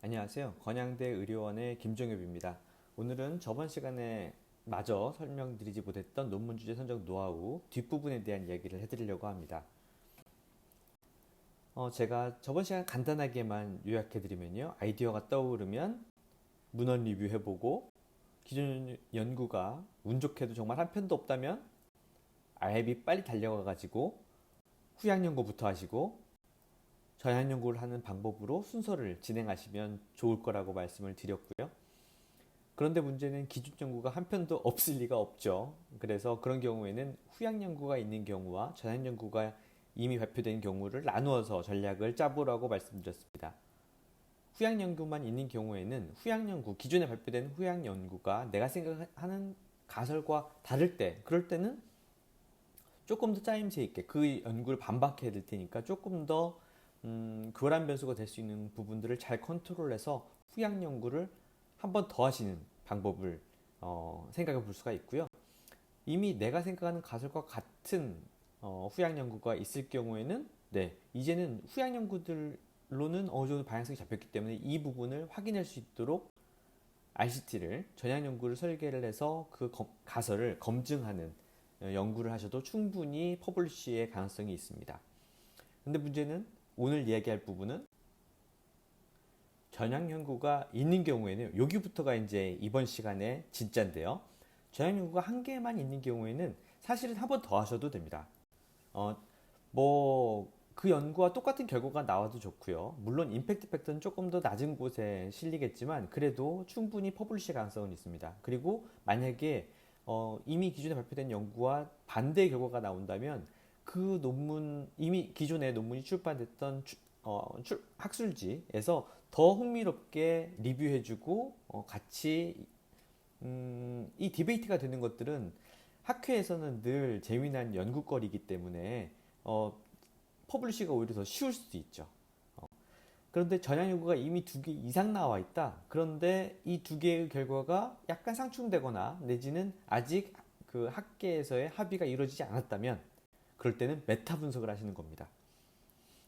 안녕하세요. 건양대 의료원의 김종엽입니다. 오늘은 저번 시간에 마저 설명드리지 못했던 논문 주제 선정 노하우 뒷부분에 대한 이야기를 해드리려고 합니다. 제가 저번 시간 간단하게만 요약해드리면요. 아이디어가 떠오르면 문헌 리뷰해보고 기존 연구가 운 좋게도 정말 한 편도 없다면 알비 빨리 달려가가지고 후약 연구부터 하시고 전향 연구를 하는 방법으로 순서를 진행하시면 좋을 거라고 말씀을 드렸고요. 그런데 문제는 기준 연구가 한 편도 없을 리가 없죠. 그래서 그런 경우에는 후약 연구가 있는 경우와 전향 연구가 이미 발표된 경우를 나누어서 전략을 짜보라고 말씀드렸습니다. 후약 연구만 있는 경우에는 후약 연구, 기존에 발표된 후약 연구가 내가 생각하는 가설과 다를 때, 그럴 때는 조금 더 짜임새 있게 그 연구를 반박해야 될 테니까 조금 더 교란 변수가 될 수 있는 부분들을 잘 컨트롤해서 후약 연구를 한 번 더 하시는 방법을 생각해 볼 수가 있고요. 이미 내가 생각하는 가설과 같은 후약 연구가 있을 경우에는 이제는 후약 연구들로는 어느 정도 방향성이 잡혔기 때문에 이 부분을 확인할 수 있도록 RCT를 전향 연구를 설계를 해서 그 가설을 검증하는 연구를 하셔도 충분히 퍼블리시의 가능성이 있습니다. 근데 문제는 오늘 이야기할 부분은 전향 연구가 있는 경우에는 여기부터가 이제 이번 시간의 진짜인데요. 전향 연구가 한 개만 있는 경우에는 사실은 한 번 더 하셔도 됩니다. 어, 그 연구와 똑같은 결과가 나와도 좋고요. 물론 임팩트 팩터는 조금 더 낮은 곳에 실리겠지만 그래도 충분히 퍼블리시 가능성은 있습니다. 그리고 만약에 이미 기존에 발표된 연구와 반대의 결과가 나온다면 그 논문, 이미 기존에 논문이 출판됐던 학술지에서 더 흥미롭게 리뷰해주고 같이 이 디베이트가 되는 것들은 학회에서는 늘 재미난 연구거리이기 때문에 퍼블리시가 오히려 더 쉬울 수도 있죠. 그런데 전향 연구가 이미 두 개 이상 나와 있다. 그런데 이 두 개의 결과가 약간 상충되거나 내지는 아직 그 학계에서의 합의가 이루어지지 않았다면 그럴 때는 메타 분석을 하시는 겁니다.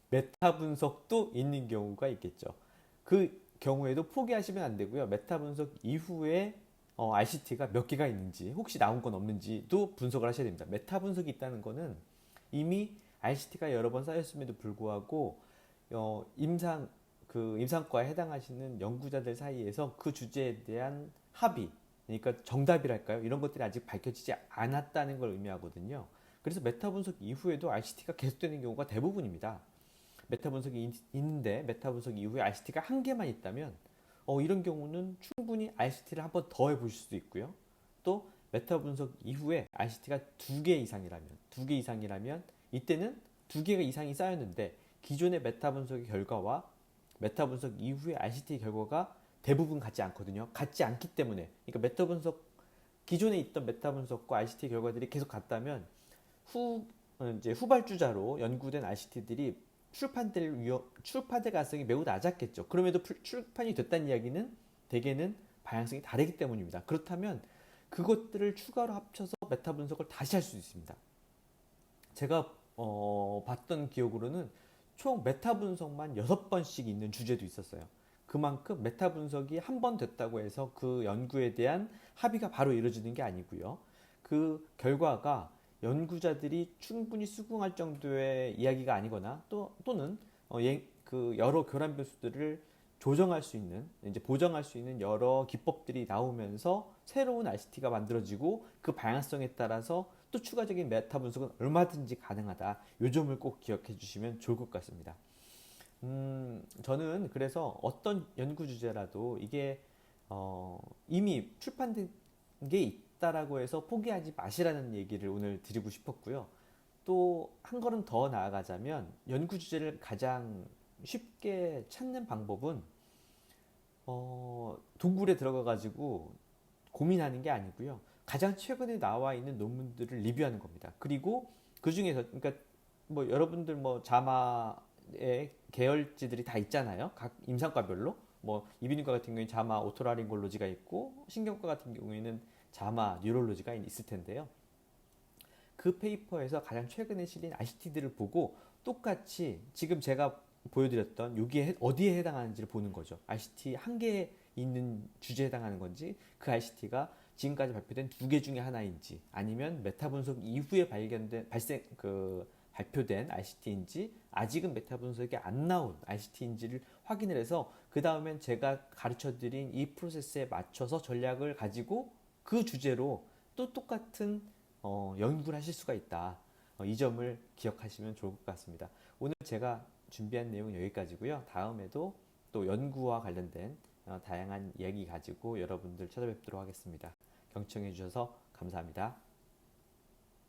메타 분석도 있는 경우가 있겠죠. 그 경우에도 포기하시면 안 되고요. 메타 분석 이후에 RCT가 몇 개가 있는지 혹시 나온 건 없는지도 분석을 하셔야 됩니다. 메타 분석이 있다는 거는 이미 RCT가 여러 번 쌓였음에도 불구하고 임상과에 해당하시는 연구자들 사이에서 그 주제에 대한 합의, 그러니까 정답이랄까요? 이런 것들이 아직 밝혀지지 않았다는 걸 의미하거든요. 그래서 메타 분석 이후에도 RCT가 계속되는 경우가 대부분입니다. 메타 분석이 있는데 메타 분석 이후에 RCT가 한 개만 있다면 이런 경우는 충분히 RCT를 한 번 더 해보실 수도 있고요. 또 메타 분석 이후에 RCT가 두 개 이상이라면 이때는 두 개가 이상이 쌓였는데 기존의 메타 분석의 결과와 메타 분석 이후의 RCT 결과가 대부분 같지 않거든요. 같지 않기 때문에 그러니까 메타 분석 기존에 있던 메타 분석과 RCT 결과들이 계속 같다면 이제 후발주자로 연구된 RCT들이 출판될 가능성이 매우 낮았겠죠. 그럼에도 출판이 됐다는 이야기는 대개는 방향성이 다르기 때문입니다. 그렇다면 그것들을 추가로 합쳐서 메타 분석을 다시 할 수 있습니다. 제가 봤던 기억으로는 총 메타 분석만 6번씩 있는 주제도 있었어요. 그만큼 메타 분석이 한 번 됐다고 해서 그 연구에 대한 합의가 바로 이루어지는 게 아니고요. 그 결과가 연구자들이 충분히 수긍할 정도의 이야기가 아니거나 또는 그 여러 교란 변수들을 조정할 수 있는 이제 보정할 수 있는 여러 기법들이 나오면서 새로운 RCT가 만들어지고 그 방향성에 따라서 또 추가적인 메타 분석은 얼마든지 가능하다. 요 점을 꼭 기억해 주시면 좋을 것 같습니다. 저는 그래서 어떤 연구 주제라도 이게 이미 출판된 게 있다라고 해서 포기하지 마시라는 얘기를 오늘 드리고 싶었고요. 또 한 걸음 더 나아가자면 연구 주제를 가장 쉽게 찾는 방법은 동굴에 들어가 가지고 고민하는 게 아니고요. 가장 최근에 나와 있는 논문들을 리뷰하는 겁니다. 그리고 그 중에서 그러니까 뭐 여러분들 뭐 자마의 계열지들이 다 있잖아요. 각 임상과별로 뭐 이비인후과 같은 경우에 자마 오토라링골로지가 있고 신경과 같은 경우에는 자마 뉴럴로지가 있을 텐데요. 그 페이퍼에서 가장 최근에 실린 RCT들을 보고 똑같이 지금 제가 보여드렸던 여기에 어디에 해당하는지를 보는 거죠. RCT 한 개에 있는 주제에 해당하는 건지 그 RCT가 지금까지 발표된 두 개 중에 하나인지 아니면 메타 분석 이후에 발표된 RCT인지 아직은 메타 분석이 안 나온 RCT인지를 확인을 해서 그 다음엔 제가 가르쳐드린 이 프로세스에 맞춰서 전략을 가지고 그 주제로 또 똑같은 연구를 하실 수가 있다. 이 점을 기억하시면 좋을 것 같습니다. 오늘 제가 준비한 내용은 여기까지고요. 다음에도 또 연구와 관련된 다양한 이야기 가지고 여러분들 찾아뵙도록 하겠습니다. 경청해 주셔서 감사합니다.